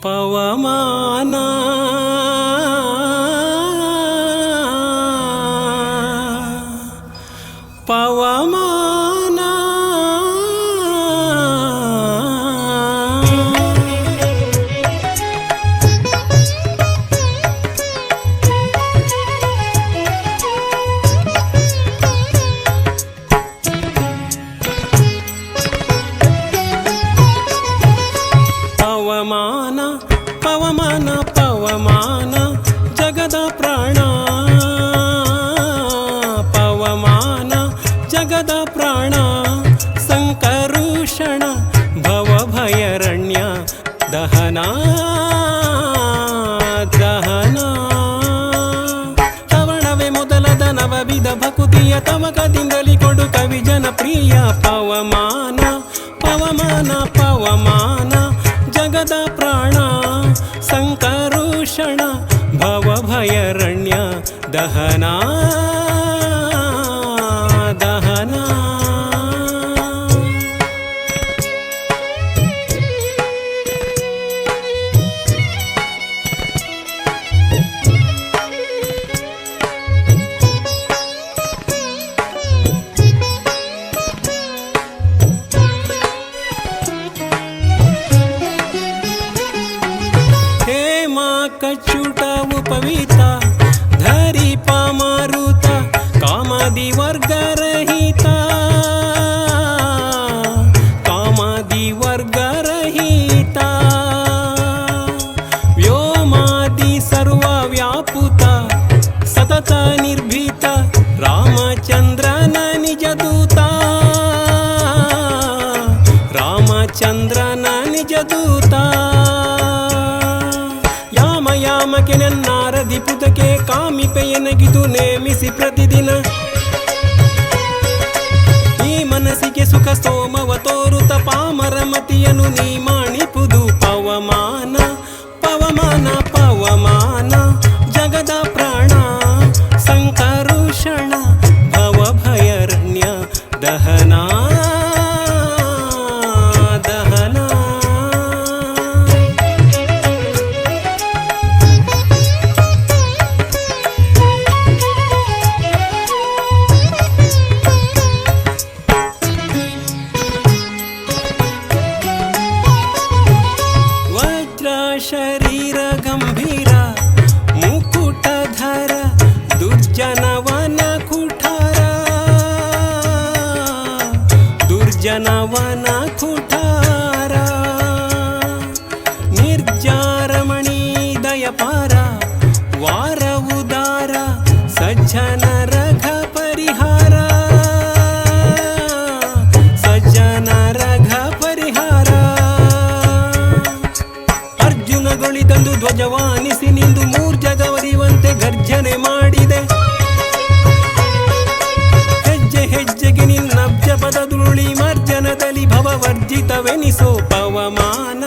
ಪವಮಾನ ಪವಮಾನ ಪವಮಾನ ಪವಮಾನ ಪವಮಾನ ಜಗದ ಪ್ರಾಣ ಪವಮಾನ ಜಗದ ಪ್ರಾಣ ಸಂಕರುಷಣ ಭವಭಯರಣ್ಯ ದಹನ ದಹನ ಶ್ರವಣವೇ ಮೊದಲದ ನವವಿಧ ಭಕುತಿಯ ತವಕದಿಂದಲಿ ಕೊಡು ಕವಿ ಜನಪ್ರಿಯ ಪವಮಾನ ಪವಮಾನ ಪವಮಾನ ಜಗದ ಪ್ರಾಣ ಸಂಕರುಷಣ ಭವಭಯರಣ್ಯ ದಹನ ದಹನ ಕಚ್ಚುಟ ಉಪವೀತ ಧರಿ ಪಾಮಾರುತ ಕಾಮಾದಿ ವರ್ಗರಹಿತ ಕಾಮಾದಿ ವರ್ಗರಹಿತ ವ್ಯೋಮಾದಿ ಸರ್ವ ವ್ಯಾಪುತ ಸತತ ನಿರ್ಭೀತ ರಾಮಚಂದ್ರನ ನಿಜ ದೂತ ರಾಮಚಂದ್ರನ ನಿಜ ದೂತ ಯಾಮಕ್ಕೆ ನನ್ನಾರದಿ ಪುತಕೆ ಕಾಮಿಪೆಯನಗಿದು ನೇಮಿಸಿ ಪ್ರತಿದಿನ ಈ ಮನಸ್ಸಿಗೆ ಸುಖ ಸೋಮವ ತೋರುತ ಪಾಮರ ಮತಿಯನು ನೀ ಮಾಣಿಪುದು ಪವಮಾನ ಪವಮಾನ ಪವಮಾನ ಜಗದ ಪ್ರಾಣ ಸಂಕರುಷಣ ಭವಭಯರಣ್ಯ ದಹನ ಶರೀರ ಗಂಭೀರ ಮುಕುಟಧರ ದುರ್ಜನವನ ಕುಠಾರ ದುರ್ಜನವನ ಕುಠಾರ ನಿರ್ಜಾರಮಣಿ ದಯಪಾರ ವಾರ ಉದಾರ ಸಜ್ಜನ ರಘ ಪರಿಹಾರ ಸಜ್ಜನ ರಘ ಪರಿಹಾರ ಗಳಿದಂದು ಧ್ವಜವಾನಿಸಿ ನಿಂದು ಮೂರ್ಜಗವರಿವಂತೆ ಗರ್ಜನೆ ಮಾಡಿದೆ ಹೆಜ್ಜೆ ಹೆಜ್ಜೆಗೆ ನಿನ್ನಬ್ಜ ಪದದುರುಳಿ ಮರ್ಜನದಲ್ಲಿ ಭವವರ್ಜಿತವೆನಿಸೋ ಪವಮಾನ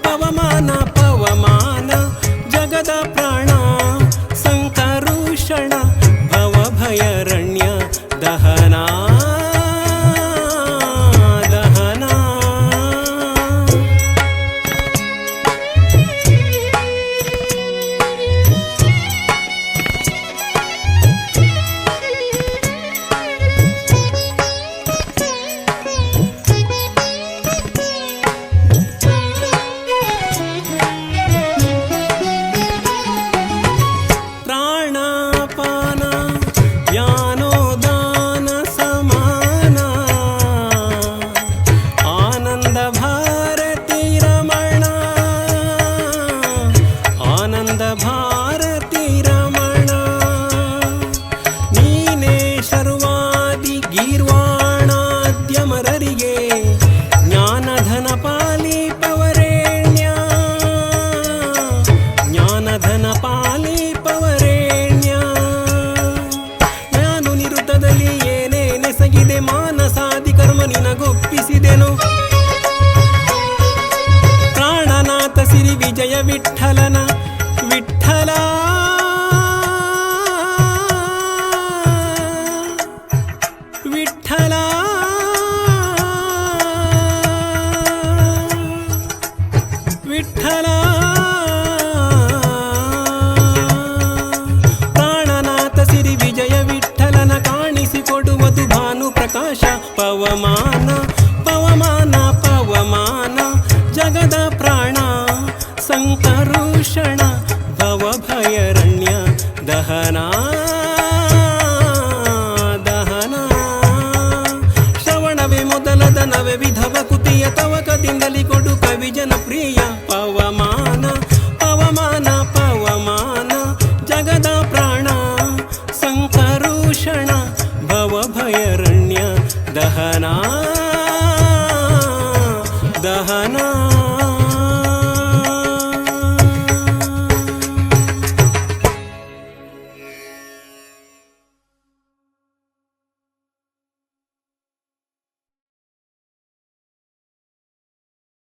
ಪವಮಾನ ಪವಮಾನ ಜಗದ ಪ್ರಾಣ ಸಂಕರುಷಣ ಭವಭಯರಣ್ಯ ದಹನ ಭಾರತಿ ರಮಣ ನೀನೇ ಶರ್ವಾದಿ ಗೀರ್ವಾಣಾದ್ಯಮರರಿಗೆ ಜ್ಞಾನಧನ ಪಾಲಿಪವರೇಣ್ಯ ಜ್ಞಾನಧನ ಪಾಲಿಪವರೇಣ್ಯ ನಾನು ನಿರುತದಲ್ಲಿ ಏನೇನೆಸಗಿದೆ ಮಾನಸಾದಿ ಕರ್ಮ ನಿನಗೊಪ್ಪಿಸಿದೆನು ಪ್ರಾಣನಾಥ ಸಿರಿ ವಿಜಯ ವಿಠಲನ ವಿಠಲ ವಿಠಲ ವಿಠಲ ದೋಷ ಪವಮಾನ ಪವಮಾನ ಪವಮಾನ ಜಗದ ಪ್ರಾಣ ಸಂಕರುಷಣ ಭವಭಯರಣ್ಯ ದಹನ ದಹನ ಶ್ರವಣವೇ ಮೊದಲದನವೇ ವಿಧವ ಕುತಿಯ ತವಕದಿಂದಲಿ ಕೊಡು ಕವಿ ಜನಪ್ರಿಯ ಪವಮಾನ ಪವಮಾನ ಪವಮಾನ ಜಗದ ಪ್ರಾಣ ಸಂಕರುಷಣ ಭವಭಯರಣ್ಯ ದಹನ